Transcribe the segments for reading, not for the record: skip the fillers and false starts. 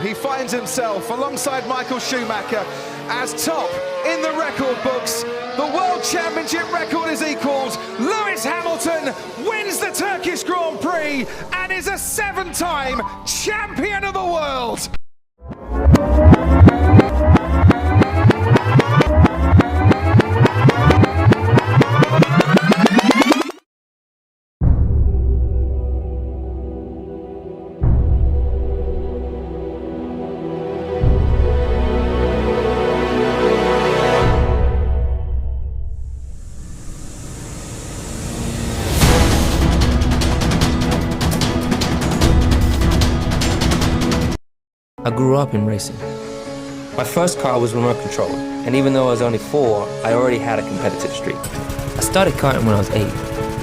he finds himself alongside Michael Schumacher as top in the record books. The World Championship record is equalled. Lewis Hamilton wins the Turkish Grand Prix and is a 7-time champion of the world. I grew up in racing. My first car was remote controlled, and even though I was only 4, I already had a competitive streak. I started karting when I was 8.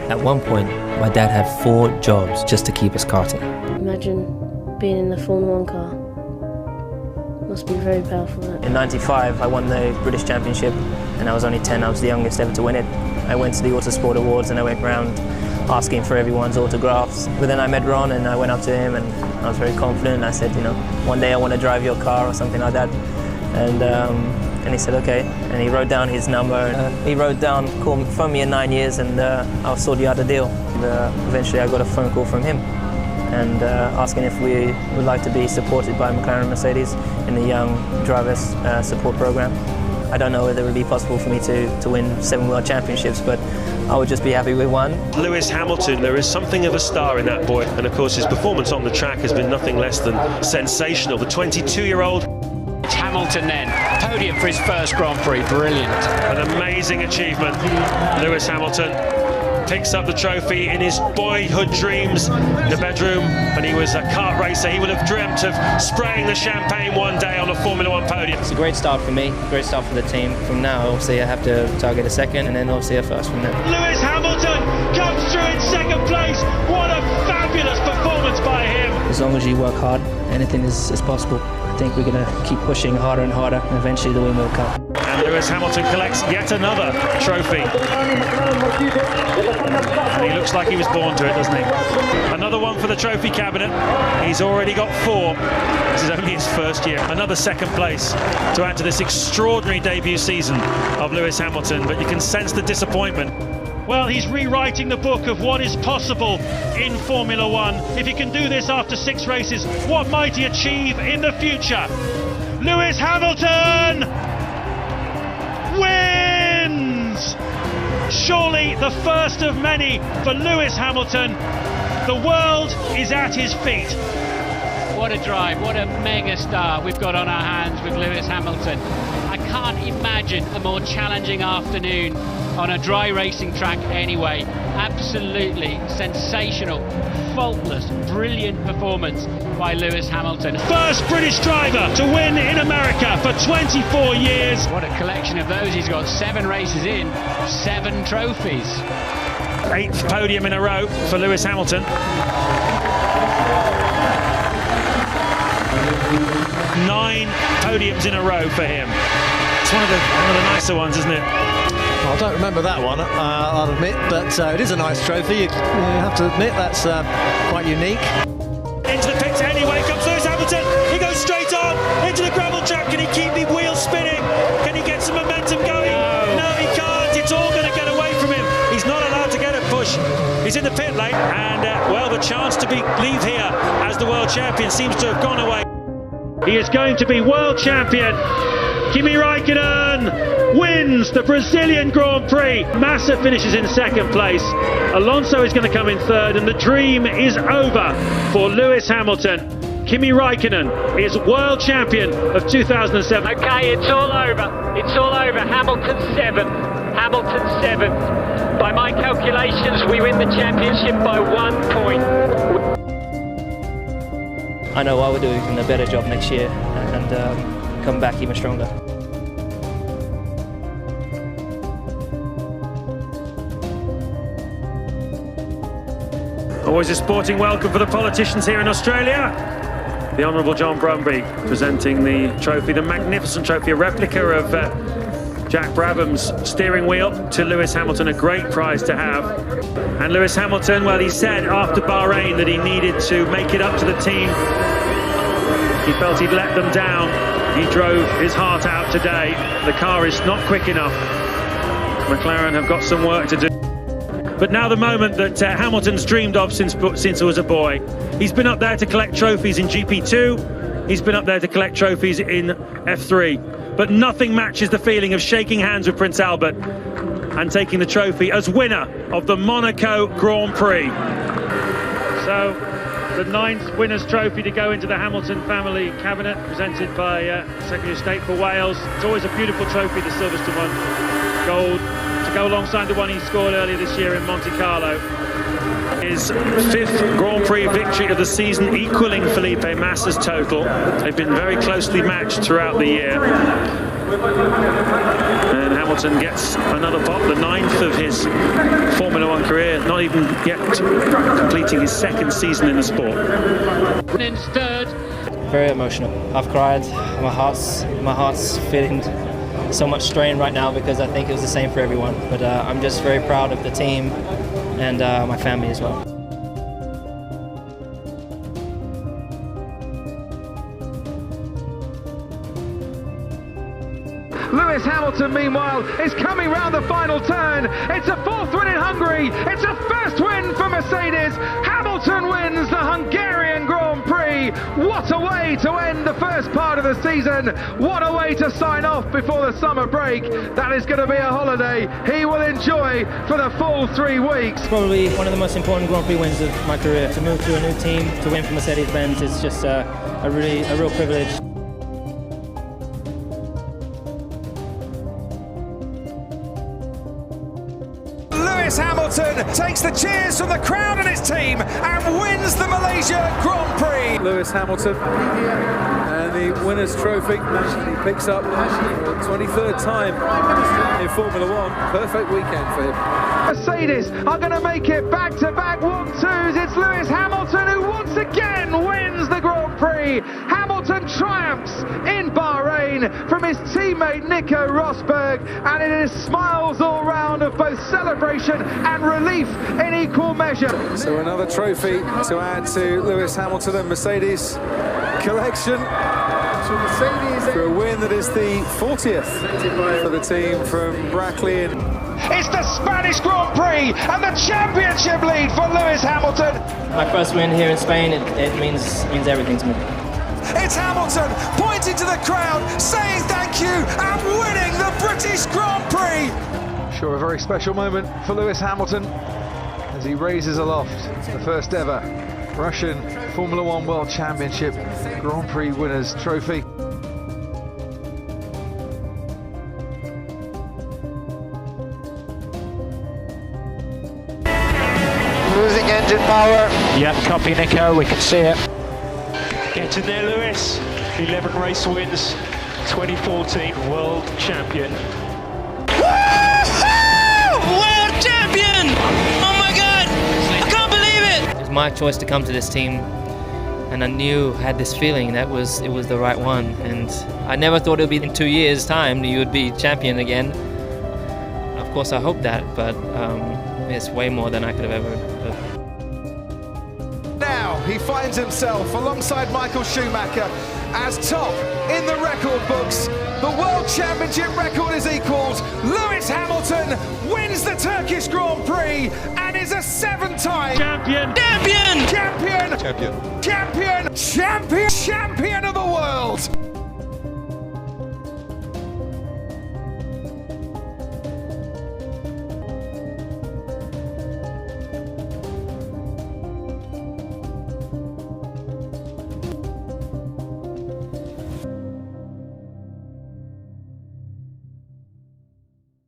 At one point, my dad had 4 jobs just to keep us karting. Imagine being in the Formula One car. Must be very powerful. That. In '95, I won the British Championship, and I was only 10. I was the youngest ever to win it. I went to the Autosport Awards and I went round asking for everyone's autographs. But then I met Ron and I went up to him and I was very confident. And I said, you know, one day I want to drive your car or something like that. And he said, okay. And he wrote down his number. He wrote down, phone me in 9 years and I'll sort you out a deal. And, eventually I got a phone call from him and asking if we would like to be supported by McLaren Mercedes in the Young Drivers Support Program. I don't know whether it would be possible for me to win 7 World Championships, but I would just be happy with 1. Lewis Hamilton, there is something of a star in that boy, and of course his performance on the track has been nothing less than sensational. The 22-year-old. It's Hamilton then, podium for his first Grand Prix, brilliant. An amazing achievement. Lewis Hamilton picks up the trophy in his boyhood dreams in the bedroom when he was a kart racer. He would have dreamt of spraying the champagne one day on a Formula One podium. It's a great start for me, great start for the team. From now, obviously, I have to target a 2nd and then obviously a 1st from there. Lewis Hamilton comes through in 2nd place. What a fabulous performance by him. As long as you work hard, anything is possible. I think we're going to keep pushing harder and harder, and eventually the win will come. And Lewis Hamilton collects yet another trophy. And he looks like he was born to it, doesn't he? Another one for the trophy cabinet. He's already got 4. This is only his first year. Another 2nd place to add to this extraordinary debut season of Lewis Hamilton, but you can sense the disappointment. Well, he's rewriting the book of what is possible in Formula One. If he can do this after 6 races, what might he achieve in the future? Lewis Hamilton wins! Surely the first of many for Lewis Hamilton. The world is at his feet. What a drive, what a mega star we've got on our hands with Lewis Hamilton. I can't imagine a more challenging afternoon on a dry racing track anyway. Absolutely sensational, faultless, brilliant performance by Lewis Hamilton. First British driver to win in America for 24 years. What a collection of those. He's got 7 races in, 7 trophies. 8th podium in a row for Lewis Hamilton. 9 podiums in a row for him. It's one of the nicer ones, isn't it? I don't remember that one, I'll admit, but it is a nice trophy. You have to admit that's quite unique. Into the pits anyway comes Lewis Hamilton. He goes straight on into the gravel trap. Can he keep the wheels spinning? Can he get some momentum going? No, he can't. It's all going to get away from him. He's not allowed to get a push. He's in the pit lane, and well, the chance to leave here as the world champion seems to have gone away. He is going to be world champion. Kimi Raikkonen wins the Brazilian Grand Prix. Massa finishes in 2nd place. Alonso is going to come in 3rd, and the dream is over for Lewis Hamilton. Kimi Raikkonen is world champion of 2007. Okay, it's all over. It's all over. Hamilton 7th. Hamilton 7th. By my calculations, we win the championship by 1 point. I know I will do even a better job next year and come back even stronger. Always a sporting welcome for the politicians here in Australia. The Honourable John Brumby presenting the trophy, the magnificent trophy, a replica of Jack Brabham's steering wheel to Lewis Hamilton, a great prize to have. And Lewis Hamilton, well, he said after Bahrain that he needed to make it up to the team He felt he'd let them down. He drove his heart out today. The car is not quick enough. McLaren have got some work to do. But now the moment that Hamilton's dreamed of since he was a boy. He's been up there to collect trophies in GP2. He's been up there to collect trophies in F3. But nothing matches the feeling of shaking hands with Prince Albert and taking the trophy as winner of the Monaco Grand Prix. So, the 9th winner's trophy to go into the Hamilton family cabinet, presented by Secretary of State for Wales. It's always a beautiful trophy, the Silverstone one. Gold, to go alongside the one he scored earlier this year in Monte Carlo. His 5th Grand Prix victory of the season, equaling Felipe Massa's total. They've been very closely matched throughout the year. And Hamilton gets another pot, the 9th of his Formula One career, not even yet completing his 2nd season in the sport. In third. Very emotional. I've cried. My heart's feeling so much strain right now because I think it was the same for everyone. But I'm just very proud of the team and my family as well. Lewis Hamilton, meanwhile, is coming round the final turn. It's a 4th win in Hungary. It's a 1st win for Mercedes. Hamilton wins the Hungarian Grand Prix. What a way to end the first part of the season. What a way to sign off before the summer break. That is going to be a holiday he will enjoy for the full 3 weeks. Probably one of the most important Grand Prix wins of my career. To move to a new team, to win for Mercedes-Benz is just a real privilege. Lewis Hamilton takes the cheers from the crowd and his team and wins the Malaysia Grand Prix. Lewis Hamilton and the winner's trophy. He picks up for the 23rd time in Formula One. Perfect weekend for him. Mercedes are going to make it back-to-back 1-2s. It's Lewis Hamilton who once again wins the Grand Prix. Hamilton triumphs in Bahrain from his teammate Nico Rosberg, and it is smiles all round of both celebration and relief in equal measure. So another trophy to add to Lewis Hamilton and Mercedes collection for a win that is the 40th for the team from Brackley. It's the Spanish Grand Prix and the championship lead for Lewis Hamilton. My first win here in Spain, it means everything to me. It's Hamilton pointing to the crowd, saying thank you and winning the British Grand Prix. Sure, a very special moment for Lewis Hamilton as he raises aloft the first ever Russian Formula One World Championship Grand Prix Winners' Trophy. Losing engine power. Yeah, copy Nico, we can see it. Get in there, Lewis. 11 race wins, 2014 world champion. World champion! Oh my God! I can't believe it! It was my choice to come to this team, and I knew, I had this feeling that it was the right one. And I never thought it would be in 2 years' time you would be champion again. Of course, I hope that, but it's way more than I could have ever. Now he finds himself alongside Michael Schumacher as top in the record books. The World Championship record is equalled. Lewis Hamilton wins the Turkish Grand Prix and is a 7-time Champion! champion of